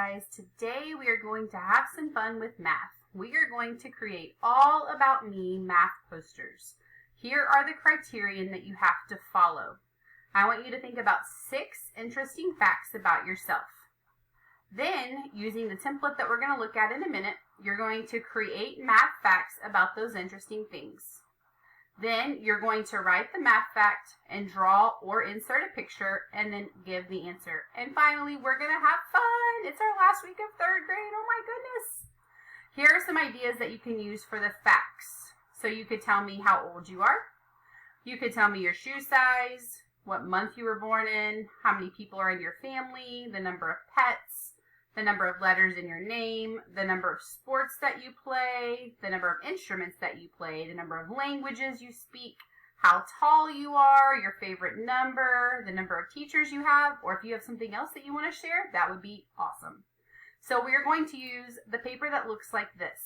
guys. Today we are going to have some fun with math. We are going to create all about me math posters. Here are the criterion that you have to follow. I want you to think about 6 interesting facts about yourself. Then, using the template that we're going to look at in a minute, you're going to create math facts about those interesting things. Then you're going to write the math fact and draw or insert a picture and then give the answer. And finally, we're going to have fun. It's our last week of 3rd grade. Oh my goodness. Here are some ideas that you can use for the facts. So you could tell me how old you are. You could tell me your shoe size, what month you were born in, how many people are in your family, the number of pets, the number of letters in your name, the number of sports that you play, the number of instruments that you play, the number of languages you speak, how tall you are, your favorite number, the number of teachers you have, or if you have something else that you want to share, that would be awesome. So we are going to use the paper that looks like this.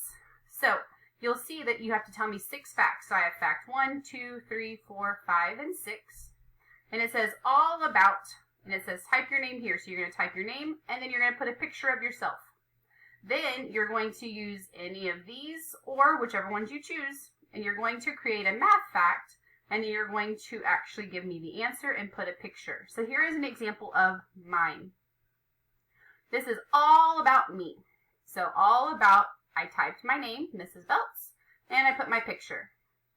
So you'll see that you have to tell me 6 facts. So I have fact 1, 2, 3, 4, 5, and 6. And it says all about, and it says type your name here. So you're going to type your name, and then you're going to put a picture of yourself. Then you're going to use any of these, or whichever ones you choose, and you're going to create a math fact, and then you're going to actually give me the answer and put a picture. So here is an example of mine. This is all about me. So all about, I typed my name, Mrs. Belts, and I put my picture.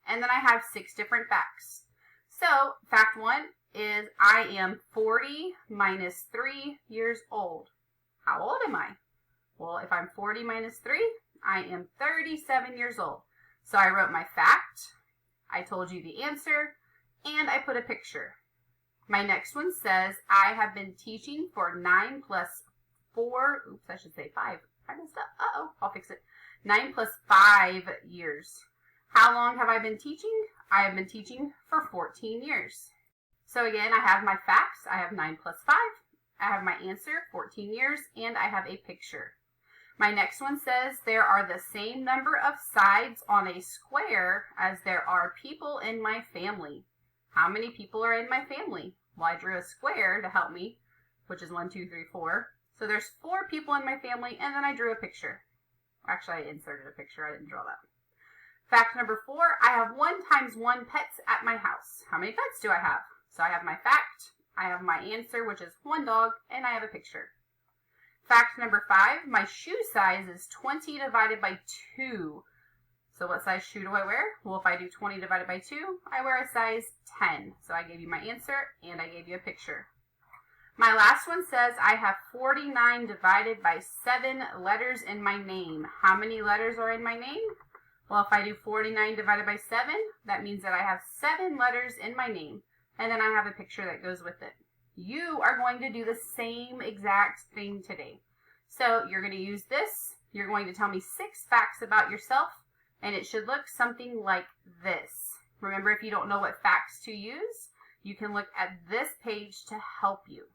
And then I have 6 different facts. So fact 1 is I am 40 minus 3 years old. How old am I? Well, if I'm 40 minus 3, I am 37 years old. So I wrote my fact, I told you the answer, and I put a picture. My next one says I have been teaching for 9 plus 4, oops, I should say 5. I messed up. Uh-oh, I'll fix it. 9 plus 5 years. How long have I been teaching? I have been teaching for 14 years. So again, I have my facts. I have 9 plus 5. I have my answer, 14 years, and I have a picture. My next one says there are the same number of sides on a square as there are people in my family. How many people are in my family? Well, I drew a square to help me, which is 1, 2, 3, 4. So there's 4 people in my family, and then I drew a picture. Actually, I inserted a picture. I didn't draw that. Fact number 4, I have 1 times 1 pets at my house. How many pets do I have? So I have my fact, I have my answer, which is 1 dog, and I have a picture. Fact number 5, my shoe size is 20 divided by 2. So what size shoe do I wear? Well, if I do 20 divided by 2, I wear a size 10. So I gave you my answer, and I gave you a picture. My last one says I have 49 divided by 7 letters in my name. How many letters are in my name? Well, if I do 49 divided by 7, that means that I have 7 letters in my name, and then I have a picture that goes with it. You are going to do the same exact thing today. So you're going to use this. You're going to tell me 6 facts about yourself, and it should look something like this. Remember, if you don't know what facts to use, you can look at this page to help you.